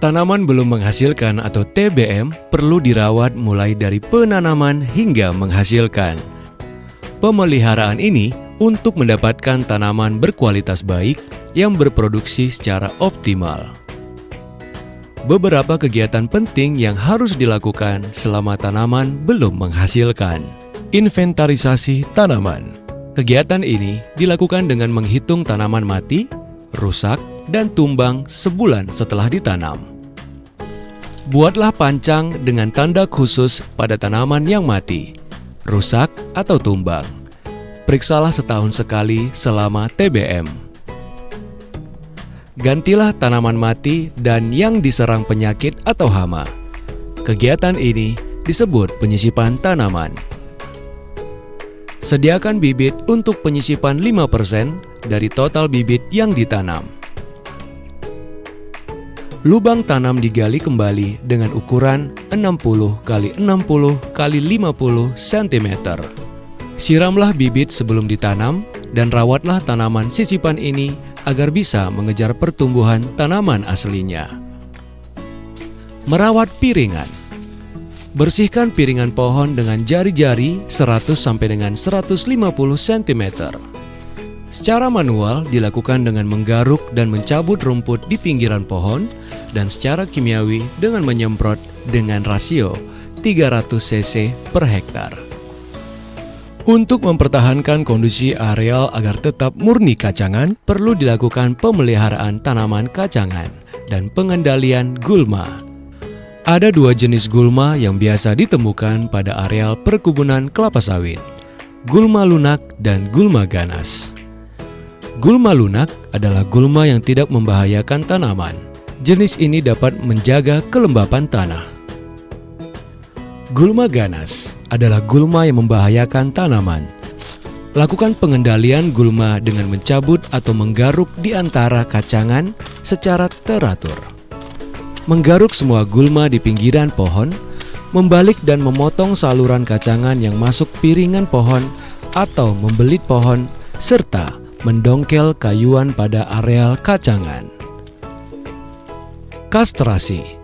Tanaman belum menghasilkan atau TBM perlu dirawat mulai dari penanaman hingga menghasilkan. Pemeliharaan ini untuk mendapatkan tanaman berkualitas baik yang berproduksi secara optimal. Beberapa kegiatan penting yang harus dilakukan selama tanaman belum menghasilkan. Inventarisasi tanaman. Kegiatan ini dilakukan dengan menghitung tanaman mati, rusak, dan tumbang sebulan setelah ditanam. Buatlah pancang dengan tanda khusus pada tanaman yang mati, rusak, atau tumbang. Periksalah setahun sekali selama TBM. Gantilah tanaman mati dan yang diserang penyakit atau hama. Kegiatan ini disebut penyisipan tanaman. Sediakan bibit untuk penyisipan 5% dari total bibit yang ditanam. Lubang tanam digali kembali dengan ukuran 60 x 60 x 50 cm. Siramlah bibit sebelum ditanam dan rawatlah tanaman sisipan ini agar bisa mengejar pertumbuhan tanaman aslinya. Merawat piringan. Bersihkan piringan pohon dengan jari-jari 100 sampai dengan 150 cm. Secara manual dilakukan dengan menggaruk dan mencabut rumput di pinggiran pohon dan secara kimiawi dengan menyemprot dengan rasio 300 cc per hektar. Untuk mempertahankan kondisi areal agar tetap murni kacangan, perlu dilakukan pemeliharaan tanaman kacangan dan pengendalian gulma. Ada dua jenis gulma yang biasa ditemukan pada areal perkebunan kelapa sawit, gulma lunak dan gulma ganas. Gulma lunak adalah gulma yang tidak membahayakan tanaman. Jenis ini dapat menjaga kelembapan tanah. Gulma ganas adalah gulma yang membahayakan tanaman. Lakukan pengendalian gulma dengan mencabut atau menggaruk di antara kacangan secara teratur. Menggaruk semua gulma di pinggiran pohon, membalik dan memotong saluran kacangan yang masuk piringan pohon atau membelit pohon, serta mendongkel kayuan pada areal kacangan. Kastrasi.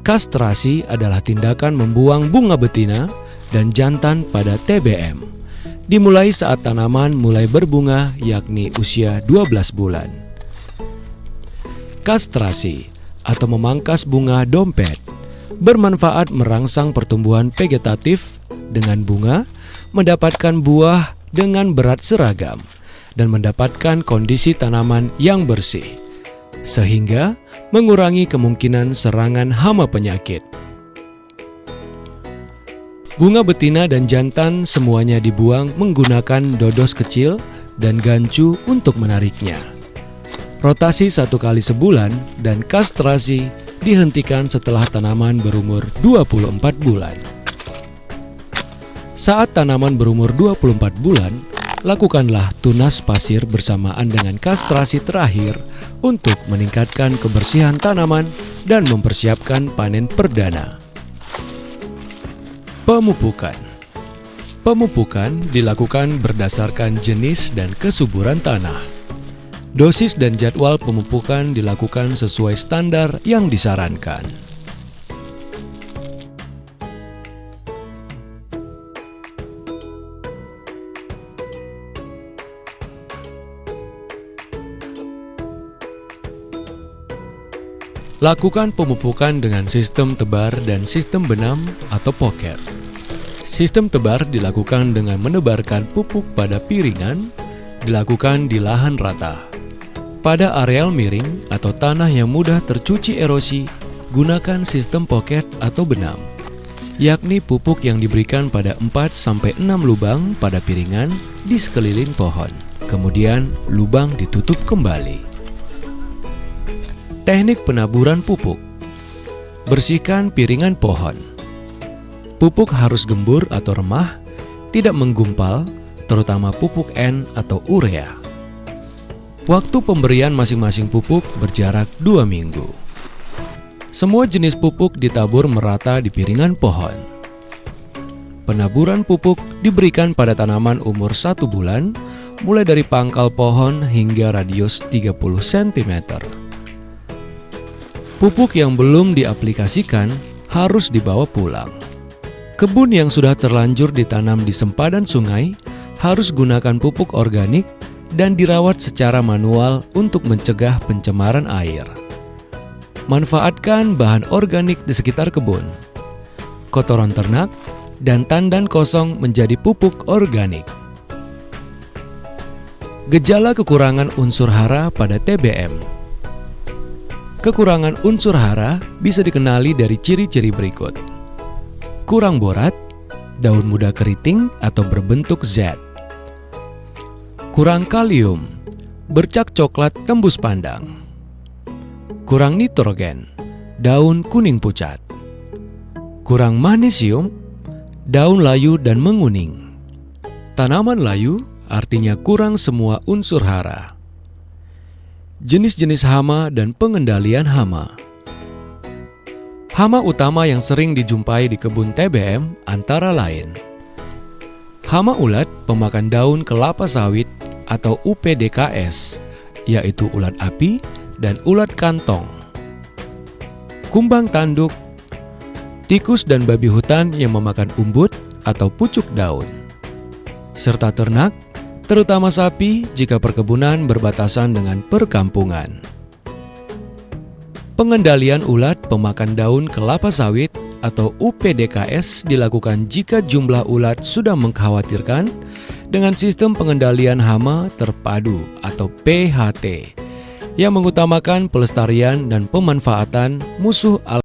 Kastrasi adalah tindakan membuang bunga betina dan jantan pada TBM. Dimulai saat tanaman mulai berbunga, yakni usia 12 bulan. Kastrasi atau memangkas bunga dompet bermanfaat merangsang pertumbuhan vegetatif dengan bunga, mendapatkan buah dengan berat seragam, dan mendapatkan kondisi tanaman yang bersih, sehingga mengurangi kemungkinan serangan hama penyakit. Bunga betina dan jantan semuanya dibuang menggunakan dodos kecil dan gancu untuk menariknya. Rotasi 1 kali sebulan dan kastrasi dihentikan setelah tanaman berumur 24 bulan. Saat tanaman berumur 24 bulan, lakukanlah tunas pasir bersamaan dengan kastrasi terakhir untuk meningkatkan kebersihan tanaman dan mempersiapkan panen perdana. Pemupukan. Pemupukan dilakukan berdasarkan jenis dan kesuburan tanah. Dosis dan jadwal pemupukan dilakukan sesuai standar yang disarankan. Lakukan pemupukan dengan sistem tebar dan sistem benam atau pocket. Sistem tebar dilakukan dengan menebarkan pupuk pada piringan, dilakukan di lahan rata. Pada areal miring atau tanah yang mudah tercuci erosi, gunakan sistem pocket atau benam, yakni pupuk yang diberikan pada 4-6 lubang pada piringan di sekeliling pohon. Kemudian lubang ditutup kembali. Teknik penaburan pupuk. Bersihkan piringan pohon. Pupuk harus gembur atau remah, tidak menggumpal, terutama pupuk N atau urea. Waktu pemberian masing-masing pupuk berjarak 2 minggu. Semua jenis pupuk ditabur merata di piringan pohon. Penaburan pupuk diberikan pada tanaman umur 1 bulan, mulai dari pangkal pohon hingga radius 30 cm. Pupuk yang belum diaplikasikan harus dibawa pulang. Kebun yang sudah terlanjur ditanam di sempadan sungai harus gunakan pupuk organik dan dirawat secara manual untuk mencegah pencemaran air. Manfaatkan bahan organik di sekitar kebun. Kotoran ternak dan tandan kosong menjadi pupuk organik. Gejala kekurangan unsur hara pada TBM. Kekurangan unsur hara bisa dikenali dari ciri-ciri berikut. Kurang borat, daun muda keriting atau berbentuk Z. Kurang kalium, bercak coklat tembus pandang. Kurang nitrogen, daun kuning pucat. Kurang magnesium, daun layu dan menguning. Tanaman layu artinya kurang semua unsur hara. Jenis-jenis hama dan pengendalian hama. Hama utama yang sering dijumpai di kebun TBM antara lain: hama ulat pemakan daun kelapa sawit atau UPDKS, yaitu ulat api dan ulat kantong. Kumbang tanduk, tikus dan babi hutan yang memakan umbut atau pucuk daun. Serta ternak, terutama sapi jika perkebunan berbatasan dengan perkampungan. Pengendalian ulat pemakan daun kelapa sawit atau UPDKS dilakukan jika jumlah ulat sudah mengkhawatirkan dengan sistem pengendalian hama terpadu atau PHT yang mengutamakan pelestarian dan pemanfaatan musuh